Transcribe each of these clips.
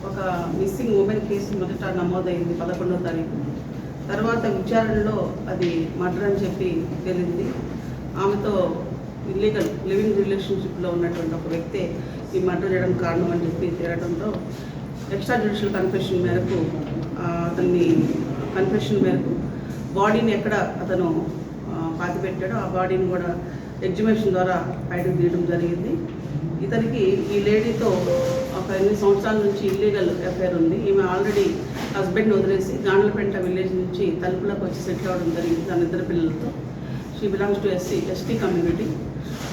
ఒక missing women case మొదట నమోదైంది 11వ తారీఖు. తర్వాత విచారణలో అది మర్డర్ అని చెప్పి తేలింది. ఆమెతో ఇల్లీగల్ లివింగ్ రిలేషన్షిప్లో ఉన్నటువంటి ఒక వ్యక్తే ఈ మర్డర్ చేయడం కారణం అని చెప్పి తేలడంతో ఎక్స్ట్రా జ్యుడిషియల్ కన్ఫెషన్ మేరకు అతన్ని బాడీని ఎక్కడ అతను పాతిపెట్టాడో ఆ బాడీని కూడా ఎగ్జిబిషన్ ద్వారా బయటకు తీయడం జరిగింది. ఇతనికి ఈ లేడీతో ఒక 8 సంవత్సరాల నుంచి ఇల్లీగల్ అఫైర్ ఉంది. ఈమె ఆల్రెడీ హస్బెండ్ వదిలేసి గాండ్లపేట విలేజ్ నుంచి తలుపులకు వచ్చి సెటిల్ అవ్వడం జరిగింది తన 2 పిల్లలతో. She belongs to ST community.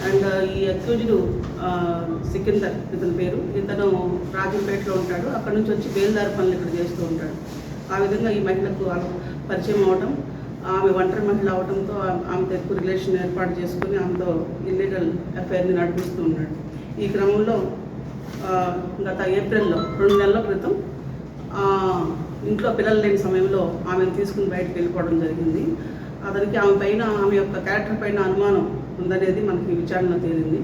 And ఈ అక్యూజ్డ్ సికిందర్ ఇతని పేరు. ఇతను రాజంపేటలో ఉంటాడు. అక్కడ నుంచి వచ్చి బేల్దారి పనులు ఇక్కడ చేస్తూ ఉంటాడు. ఆ విధంగా ఈ మహిళకు పరిచయం అవడం, ఆమె ఒంటరి మహిళ అవడంతో ఆమెతో ఎక్కువ రిలేషన్ ఏర్పాటు చేసుకుని ఆమెతో ఇల్లీగల్ అఫైర్ని నడిపిస్తూ ఉన్నాడు. ఈ క్రమంలో గత ఏప్రిల్లో 2 నెలల క్రితం ఇంట్లో పిల్లలు లేని సమయంలో ఆమెను తీసుకుని బయటకు వెళ్ళిపోవడం జరిగింది. అతనికి ఆమె పైన, ఆమె యొక్క క్యారెక్టర్ పైన అనుమానం ఉందనేది మనకి విచారణలో తేలింది.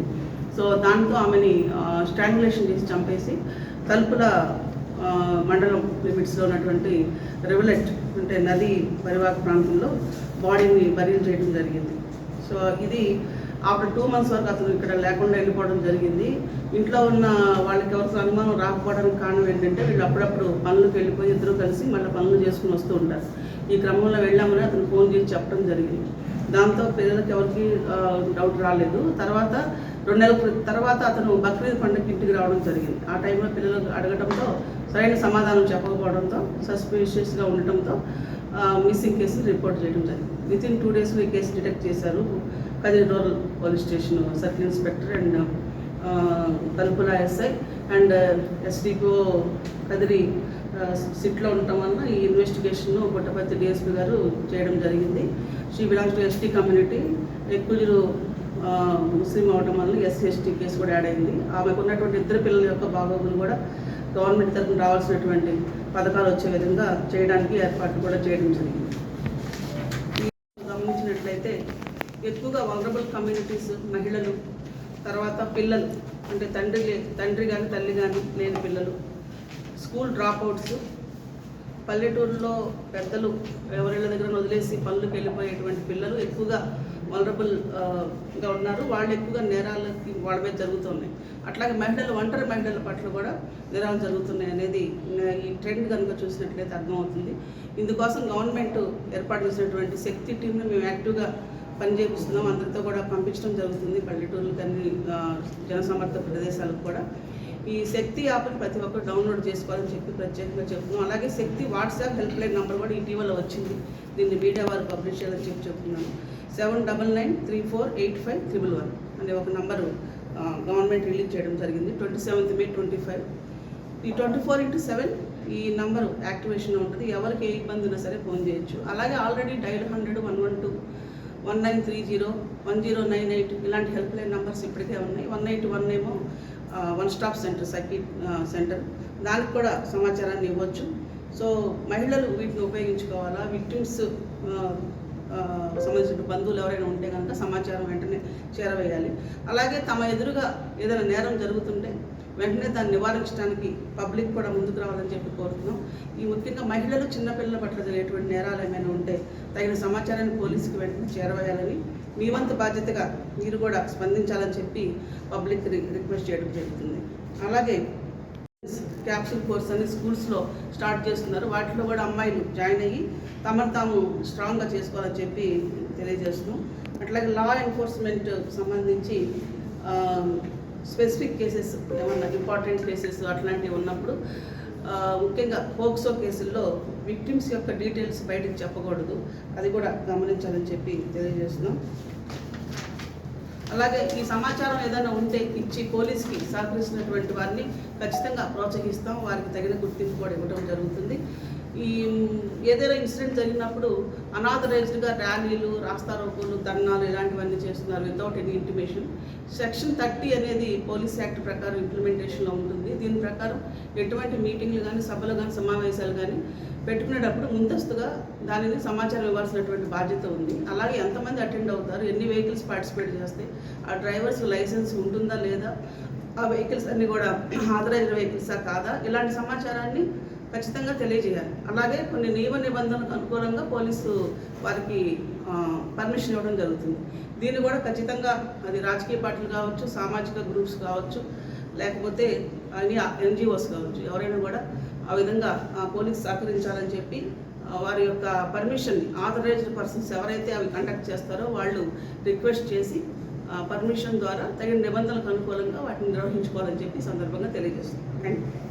సో దాంతో ఆమెని స్ట్రాంగులేషన్ చేసి చంపేసి తలుపుల మండలం లిమిట్స్లో ఉన్నటువంటి రివలెట్ అంటే నది పరివాహక ప్రాంతంలో బాడీని బరీల్ చేయడం జరిగింది. సో ఇది ఆఫ్టర్ 2 months వరకు అతను ఇక్కడ లేకుండా వెళ్ళిపోవడం జరిగింది. ఇంట్లో ఉన్న వాళ్ళకి ఎవరికి అనుమానం రాకపోవడానికి కారణం ఏంటంటే వీళ్ళు అప్పుడప్పుడు పనులకు వెళ్ళిపోయి ఇద్దరు కలిసి మళ్ళీ పనులు చేసుకుని వస్తూ ఉంటారు. ఈ క్రమంలో వెళ్ళామని అతను ఫోన్ చేసి చెప్పడం జరిగింది. దాంతో పిల్లలకి ఎవరికి డౌట్ రాలేదు. తర్వాత 2 నెలల తర్వాత అతను బక్రీద్ పండుగకి ఇంటికి రావడం జరిగింది. ఆ టైంలో పిల్లలు అడగడంతో సరైన సమాధానం చెప్పకపోవడంతో సస్పిషియస్గా ఉండటంతో మిస్సింగ్ కేసుని రిపోర్ట్ చేయడం జరిగింది. వితిన్ 2 daysలో ఈ కేసు డిటెక్ట్ చేశారు. Kadiri rural police station circle inspector and తలుపుల ఎస్ఐ అండ్ ఎస్డిపిఓ కదిరి సిట్లో ఉండటం వలన ఈ ఇన్వెస్టిగేషన్ పుట్టపర్తి డిఎస్పీ గారు చేయడం జరిగింది. She belongs to ST community. ఎక్కువ ముస్లిం అవడం వల్ల ఎస్సీ/ఎస్టీ కేసు కూడా యాడ్ అయింది. ఆమెకు ఉన్నటువంటి 2 పిల్లల యొక్క బాగోగులు కూడా గవర్నమెంట్ తరఫున రావాల్సినటువంటి పథకాలు వచ్చే విధంగా చేయడానికి ఏర్పాట్లు కూడా చేయడం జరిగింది. గమనించినట్లయితే ఎక్కువగా వల్నరబుల్ కమ్యూనిటీస్, మహిళలు, తర్వాత పిల్లలు అంటే తండ్రి కానీ తల్లి కానీ లేని పిల్లలు, స్కూల్ డ్రాప్అవుట్స్, పల్లెటూరులో పెద్దలు ఎవరిళ్ళ దగ్గర వదిలేసి పనులకు వెళ్ళిపోయేటువంటి పిల్లలు ఎక్కువగా వల్నరబుల్గా ఉన్నారు. వాళ్ళు ఎక్కువగా నేరాలకి వాళ్ళ మీద జరుగుతున్నాయి. అట్లాగే ఒంటరి మహిళల పట్ల కూడా నేరాలు జరుగుతున్నాయి అనేది ఈ ట్రెండ్ కనుక చూసినట్లయితే అర్థమవుతుంది. ఇందుకోసం గవర్నమెంట్ ఏర్పాటు చేసినటువంటి శక్తి టీంని మేము యాక్టివ్గా పనిచేపిస్తున్నాం. అందరితో కూడా పంపించడం జరుగుతుంది పల్లెటూర్లకు, అన్ని జనసమర్థ ప్రదేశాలకు కూడా. ఈ శక్తి యాప్ని ప్రతి ఒక్కరు డౌన్లోడ్ చేసుకోవాలని చెప్పి ప్రత్యేకంగా చెప్తున్నాం. అలాగే శక్తి వాట్సాప్ హెల్ప్ లైన్ నెంబర్ కూడా ఇటీవల వచ్చింది. దీన్ని మీడియా వారు పబ్లిష్ చేయాలని చెప్పి చెప్తున్నాను. 7993485111 అనే ఒక నంబరు గవర్నమెంట్ రిలీజ్ చేయడం జరిగింది 27th May 2025. ఈ 24/7 ఈ నంబరు యాక్టివేషన్లో ఉంటుంది. ఎవరికి ఏ ఇబ్బంది ఉన్నా సరే ఫోన్ చేయొచ్చు. అలాగే ఆల్రెడీ డైల్ 100, 112, 1930, 1098 ఇలాంటి హెల్ప్ లైన్ నెంబర్స్ ఇప్పటికే ఉన్నాయి. 181 ఏమో one stop centre, scikit centre, దానికి కూడా సమాచారాన్ని ఇవ్వచ్చు. సో మహిళలు వీటిని ఉపయోగించుకోవాలా. విక్టిమ్స్ సంబంధించిన బంధువులు ఎవరైనా ఉంటే కనుక సమాచారం వెంటనే చేరవేయాలి. అలాగే తమ ఎదురుగా ఏదైనా నేరం జరుగుతుంటే వెంటనే దాన్ని నివారించడానికి పబ్లిక్ కూడా ముందుకు రావాలని చెప్పి కోరుతున్నాం. ఈ ముఖ్యంగా మహిళలు, చిన్నపిల్లల పట్ల జరిగేటువంటి నేరాలు ఏమైనా ఉంటే తగిన సమాచారాన్ని పోలీసుకి వెంటనే చేరవేయాలని, మీ వంతు బాధ్యతగా మీరు కూడా స్పందించాలని చెప్పి పబ్లిక్ రిక్వెస్ట్ చేయడం జరుగుతుంది. అలాగే క్యాప్సూల్ కోర్స్ అని స్కూల్స్లో స్టార్ట్ చేస్తున్నారు. వాటిలో కూడా అమ్మాయిలు జాయిన్ అయ్యి తమను తాము స్ట్రాంగ్గా చేసుకోవాలని చెప్పి తెలియజేస్తున్నాం. అట్లాగే లా ఎన్ఫోర్స్మెంట్ సంబంధించి స్పెసిఫిక్ కేసెస్, ఏమన్నా ఇంపార్టెంట్ కేసెస్ అట్లాంటివి ఉన్నప్పుడు ముఖ్యంగా పోక్సో కేసుల్లో విక్టిమ్స్ యొక్క డీటెయిల్స్ బయటకు చెప్పకూడదు. అది కూడా గమనించాలని చెప్పి తెలియజేస్తున్నాం. అలాగే ఈ సమాచారం ఏదైనా ఉంటే ఇచ్చి పోలీస్కి సహకరిస్తున్నటువంటి వారిని ఖచ్చితంగా ప్రోత్సహిస్తాం. వారికి తగిన గుర్తింపు కూడా ఇవ్వడం జరుగుతుంది. ఈ ఏదైనా ఇన్సిడెంట్ జరిగినప్పుడు అనాథరైజ్డ్గా ర్యాలీలు, రాస్తారోకోలు, ధర్నాలు ఇలాంటివన్నీ చేస్తున్నారు వితౌట్ ఎనీ ఇంటిమేషన్. Section 30 అనేది పోలీస్ యాక్ట్ ప్రకారం ఇంప్లిమెంటేషన్లో ఉంటుంది. దీని ప్రకారం ఎటువంటి మీటింగ్లు కానీ, సభలు కానీ, సమావేశాలు కానీ పెట్టుకునేటప్పుడు ముందస్తుగా దానిని సమాచారం ఇవ్వాల్సినటువంటి బాధ్యత ఉంది. అలాగే ఎంతమంది అటెండ్ అవుతారు, ఎన్ని వెహికల్స్ పార్టిసిపేట్ చేస్తాయి, ఆ డ్రైవర్స్ లైసెన్స్ ఉంటుందా లేదా, ఆ వెహికల్స్ అన్నీ కూడా ఆథరైజ్డ్ వెహికల్సా కాదా, ఇలాంటి సమాచారాన్ని ఖచ్చితంగా తెలియజేయాలి. అలాగే కొన్ని నియమ నిబంధనలకు అనుకూలంగా పోలీసు వారికి పర్మిషన్ ఇవ్వడం జరుగుతుంది. దీన్ని కూడా ఖచ్చితంగా అది రాజకీయ పార్టీలు కావచ్చు, సామాజిక గ్రూప్స్ కావచ్చు, లేకపోతే ఎన్జిఓస్ కావచ్చు, ఎవరైనా కూడా ఆ విధంగా పోలీసు సహకరించాలని చెప్పి వారి యొక్క పర్మిషన్ ఆథరైజ్డ్ పర్సన్స్ ఎవరైతే అవి కండక్ట్ చేస్తారో వాళ్ళు రిక్వెస్ట్ చేసి పర్మిషన్ ద్వారా తగిన నిబంధనలకు అనుకూలంగా వాటిని నిర్వహించుకోవాలని చెప్పి సందర్భంగా తెలియజేస్తుంది. Thank you.